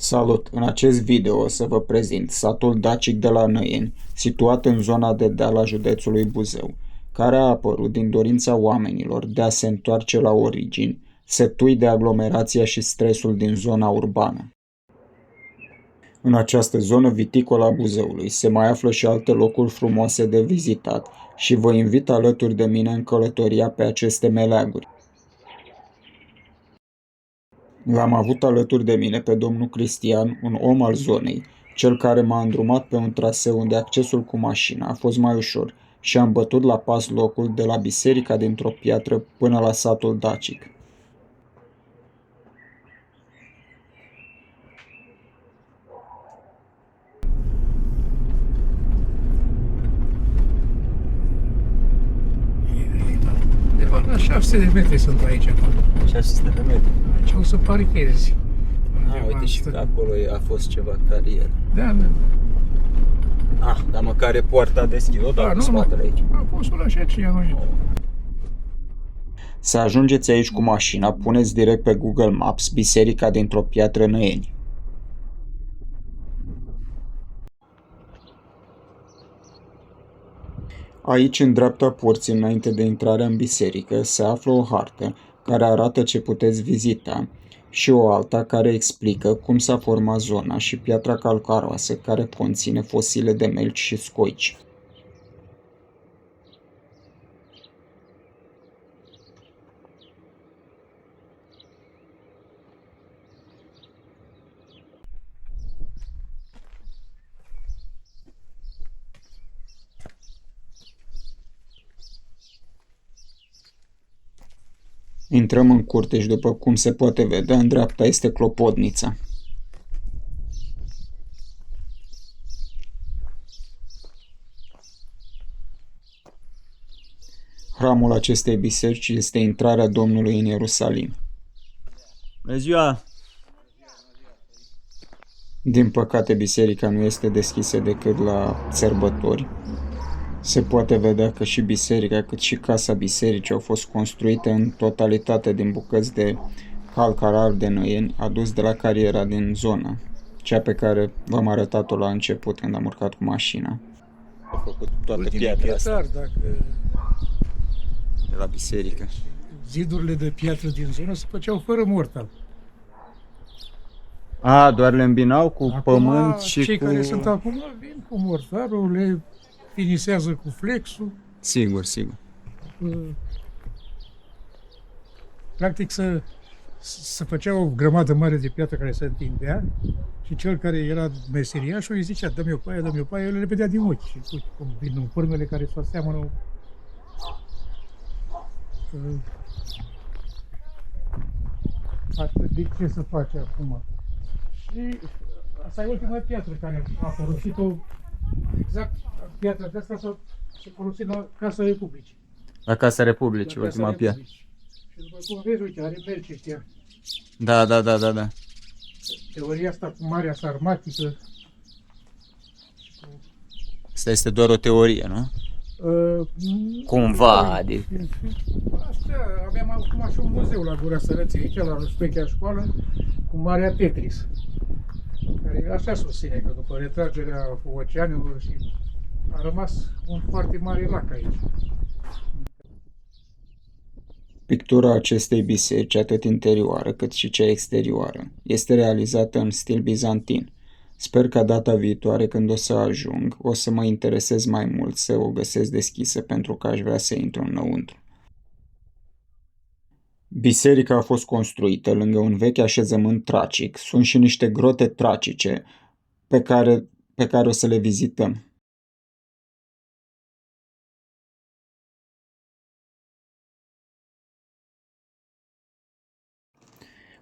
Salut! În acest video o să vă prezint satul dacic de la Năieni, situat în zona de deal a județului Buzău, care a apărut din dorința oamenilor de a se întoarce la origini, setui de aglomerația și stresul din zona urbană. În această zonă viticolă a Buzăului se mai află și alte locuri frumoase de vizitat și vă invit alături de mine în călătoria pe aceste meleaguri. L-am avut alături de mine pe domnul Cristian, un om al zonei, cel care m-a îndrumat pe un traseu unde accesul cu mașina a fost mai ușor și am bătut la pas locul de la biserica dintr-o piatră până la satul dacic. De fapt, la 600 de metri sunt aici acum. 600 de metri. Aici o să parchezi. Uite și că acolo a fost ceva carieră. Da. Dar măcar e poarta deschisă, dar cu spatele aici. Poți să lași aceea noi. Să ajungeți aici cu mașina, puneți direct pe Google Maps biserica dintr-o piatră Năieni. Aici, în dreapta porții, înainte de intrarea în biserică, se află o hartă care arată ce puteți vizita și o alta care explică cum s-a format zona și piatra calcaroasă care conține fosile de melci și scoici. Intrăm în curte și, după cum se poate vedea, în dreapta este clopotnița. Hramul acestei biserici este intrarea Domnului în Ierusalim. Bună ziua! Din păcate, biserica nu este deschisă decât la sărbători. Se poate vedea că și biserica, cât și casa bisericii au fost construite în totalitate din bucăți de calcarar de Năieni adus de la cariera din zonă, cea pe care v-am arătat-o la început când am urcat cu mașina. Au făcut toată piatra asta Dacă De la biserică. zidurile de piatră din zonă se făceau fără mortal. Doar le îmbinau cu Acum, pământ și cei cu... care sunt acum vin cu mortarul, le finisează cu flexul. Sigur. Practic se făcea o grămadă mare de piatră care se întindea și cel care era meseriașul îi zicea dă-mi o paie, el le vedea din ochi. Și uite cum vin în formele care se aseamănă. De ce se face acum? Și asta e ultima piatră care a folosit-o, exact piatra de asta s-a folosit la Casa Republicii. La Casa Republicii, La Casa ultima piatră. Republicii. Și după cum vezi, uite, are mergi ăștia. Da. Teoria asta cu Marea Sarmatică. Asta este doar o teorie, nu? Cumva, adică. Așa, aveam acum și un muzeu la Gura Sărăției, aici la Spechea Școală, cu Marea Tetris. Care așa susține că după retragerea oceanelor și a rămas un foarte mare lac aici. Pictura acestei biserici, atât interioară cât și cea exterioară, este realizată în stil bizantin. Sper că data viitoare, când o să ajung, o să mă interesez mai mult să o găsesc deschisă, pentru că aș vrea să intru înăuntru. Biserica a fost construită lângă un vechi așezământ tracic. Sunt și niște grote tracice pe care o să le vizităm.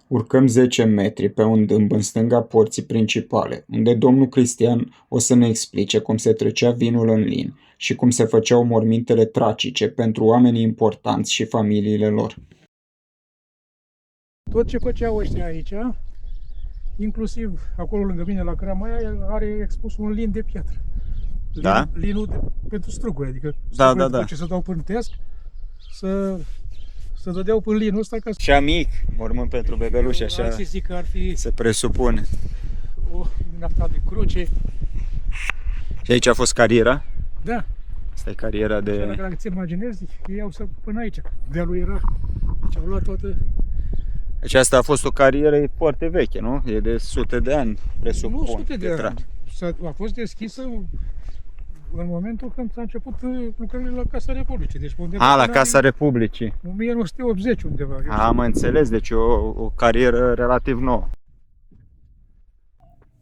Urcăm 10 metri pe un dâmb în stânga porții principale, unde domnul Cristian o să ne explice cum se trecea vinul în lin și cum se făceau mormintele tracice pentru oamenii importanți și familiile lor. Tot ce făceau ăștia aici, inclusiv acolo lângă mine la crama aia, are expus un lin de piatră. Da? Linul pentru struguri, adică Da. după ce se dau pântesc, să dădeau pe linul ăsta ca să... Și mic, mormânt pentru bebeluși, așa Alții zic că ar fi se presupune. din asta de cruce. Și aici a fost cariera? Da. Asta e cariera de... Dacă ți imaginezi, ei au să până aici. Dealul era. Deci au luat toată... Deci asta a fost o carieră foarte veche, nu? E de sute de ani, presupun. Nu sute de Petra. ani. A fost deschisă în momentul când s-a început lucrările la Casa Republicii. Deci undeva La în Casa Republicii. 1980 undeva. Am înțeles, deci o carieră relativ nouă.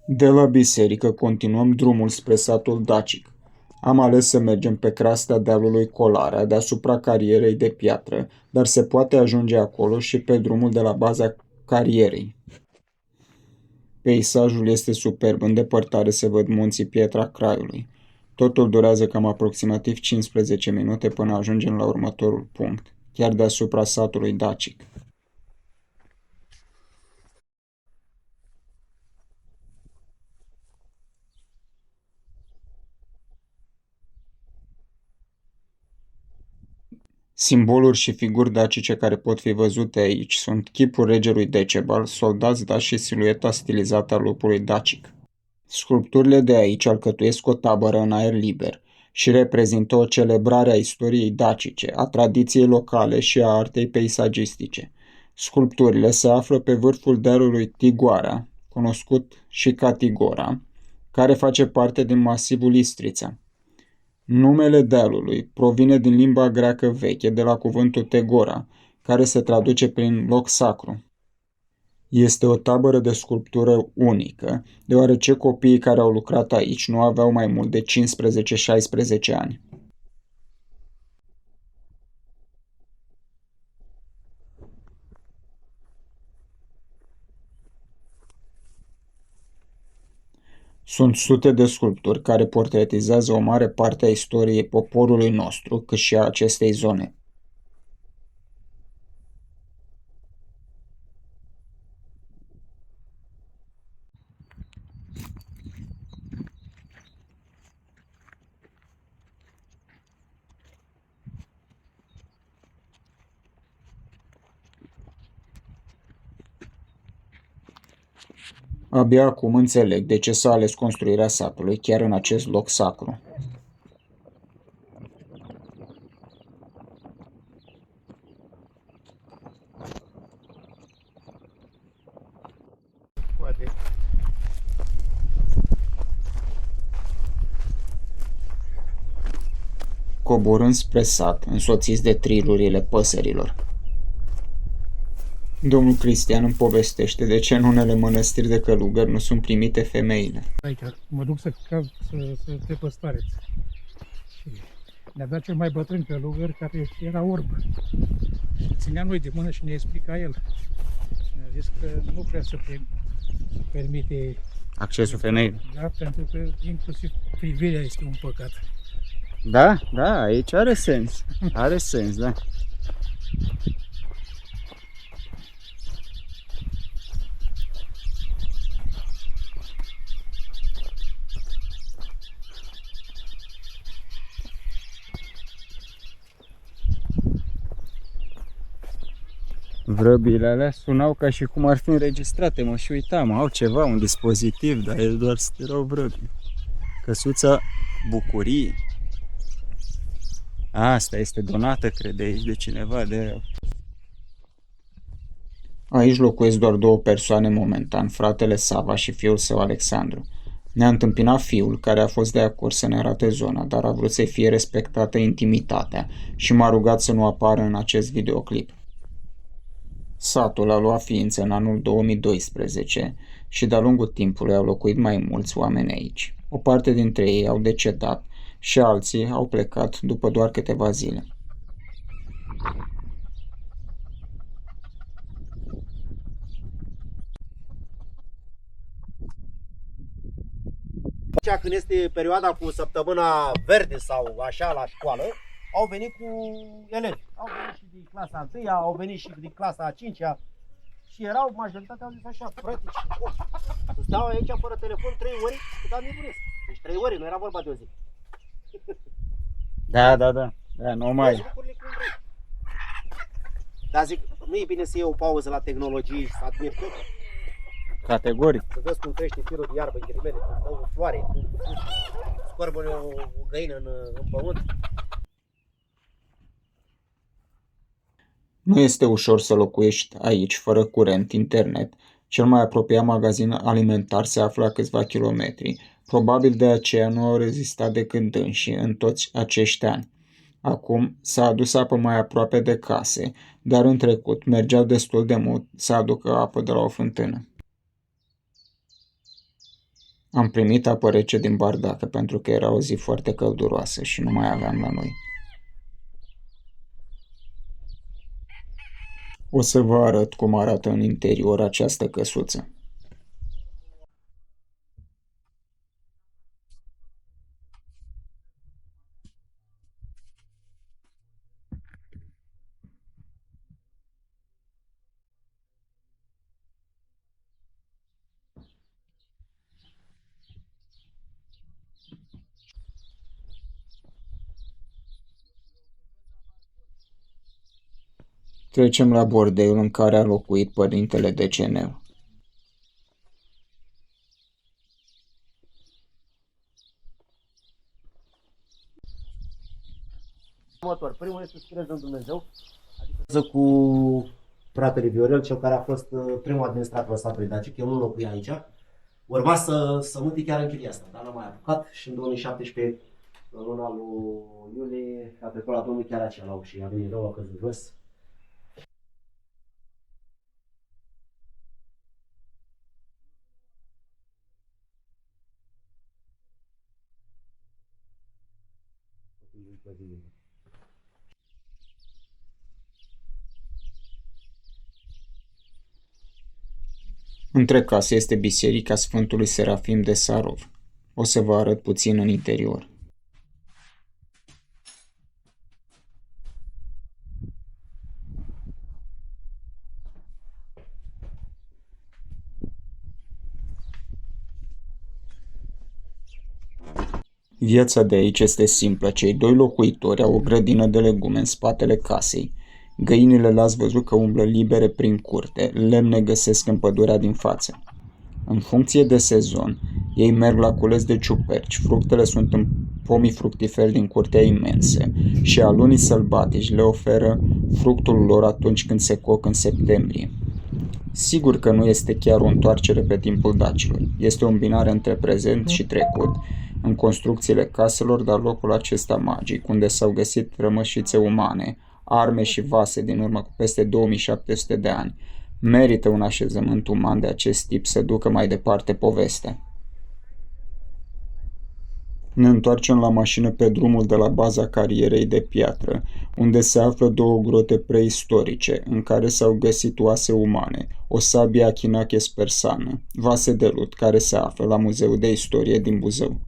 De la biserică continuăm drumul spre satul Dacic. Am ales să mergem pe creasta dealului Colarea, deasupra carierei de piatră, dar se poate ajunge acolo și pe drumul de la baza carierei. Peisajul este superb, în depărtare se văd munții Pietra Craiului. Totul durează cam aproximativ 15 minute până ajungem la următorul punct, chiar deasupra satului Dacic. Simboluri și figuri dacice care pot fi văzute aici sunt chipul regelui Decebal, soldați daci și silueta stilizată a lupului dacic. Sculpturile de aici alcătuiesc o tabără în aer liber și reprezintă o celebrare a istoriei dacice, a tradiției locale și a artei peisagistice. Sculpturile se află pe vârful dealului Tigoara, cunoscut și ca Tigora, care face parte din masivul Istrița. Numele dealului provine din limba greacă veche, de la cuvântul Tegora, care se traduce prin loc sacru. Este o tabără de sculptură unică, deoarece copiii care au lucrat aici nu aveau mai mult de 15-16 ani. Sunt sute de sculpturi care portretizează o mare parte a istoriei poporului nostru, cât și a acestei zone. Abia acum înțeleg de ce s-a ales construirea satului chiar în acest loc sacru. Coborând spre sat, însoțiți de trilurile păsărilor. Domnul Cristian îmi povestește de ce în unele mănăstiri de călugări nu sunt primite femeile. Aici mă duc să te păstareți. Și ne-a dat cel mai bătrân călugăr care era orb. Și ținea noi de mână și ne explica el. Ne-a zis că nu vrea să permite Accesul femeii. Da, pentru că inclusiv privirea este un păcat. Da, aici are sens. Are sens, da. Vrăbile alea sunau ca și cum ar fi înregistrate, mă și uitam, au ceva, un dispozitiv, dar doar erau vrăbi. Căsuța Bucurii. Asta este donată, cred, aici de cineva de... Aici locuiesc doar două persoane momentan, fratele Sava și fiul său Alexandru. Ne-a întâmpinat fiul, care a fost de acord să ne arate zona, dar a vrut să-i fie respectată intimitatea și m-a rugat să nu apară în acest videoclip. Satul a luat ființă în anul 2012 și de-a lungul timpului au locuit mai mulți oameni aici. O parte dintre ei au decedat și alții au plecat după doar câteva zile. Când este perioada cu săptămâna verde sau așa la școală, au venit cu elevi. Au venit și din clasa 1, au venit și din clasa 5-a și erau, majoritatea au zis așa, frate, să stau aici fără telefon 3 ore, cât am nebunesc. Deci 3 ore, nu era vorba de o zi. Da, nu mai. Dar zic, nu e bine să iei o pauză la tehnologie și să admiri tot. Categoric. Să vezi cum crește firul de iarbă, în ghilimele, cum dă o floare, cum scorbăne o găină în pământ. Nu este ușor să locuiești aici fără curent, internet. Cel mai apropiat magazin alimentar se află la câțiva kilometri. Probabil de aceea nu au rezistat decât dânsii în toți acești ani. Acum s-a adus apă mai aproape de case, dar în trecut mergeau destul de mult să aducă apă de la o fântână. Am primit apă rece din bardacă pentru că era o zi foarte călduroasă și nu mai aveam la noi. O să vă arăt cum arată în interior această căsuță. Trecem la bordeul în care a locuit părintele Deceneu. Primul este să crezi în Dumnezeu, adică cu fratele Viorel, cel care a fost primul administrator al satului Dacic, eu nu locuia aici. Urma să mute chiar în chiria asta, dar n-am mai apucat și în 2017, în luna lui iulie, a trecut la domnul chiar aceea la ușă și a venit rău, a căzut jos. Între case este biserica Sfântului Serafim de Sarov. O să vă arăt puțin în interior. Viața de aici este simplă. Cei doi locuitori au o grădină de legume în spatele casei. Găinile l-ați văzut că umblă libere prin curte, lemne găsesc în pădurea din față. În funcție de sezon, ei merg la cules de ciuperci, fructele sunt în pomii fructiferi din curtea imense și alunii sălbatici le oferă fructul lor atunci când se coc în septembrie. Sigur că nu este chiar o întoarcere pe timpul dacilor, este o îmbinare între prezent și trecut, în construcțiile caselor, dar locul acesta magic, unde s-au găsit rămășițe umane, arme și vase din urmă cu peste 2700 de ani, merită un așezământ uman de acest tip să ducă mai departe povestea. Ne întoarcem la mașină pe drumul de la baza carierei de piatră, unde se află două grote preistorice, în care s-au găsit oase umane, o sabie achinaches persană, vase de lut care se află la Muzeul de Istorie din Buzău.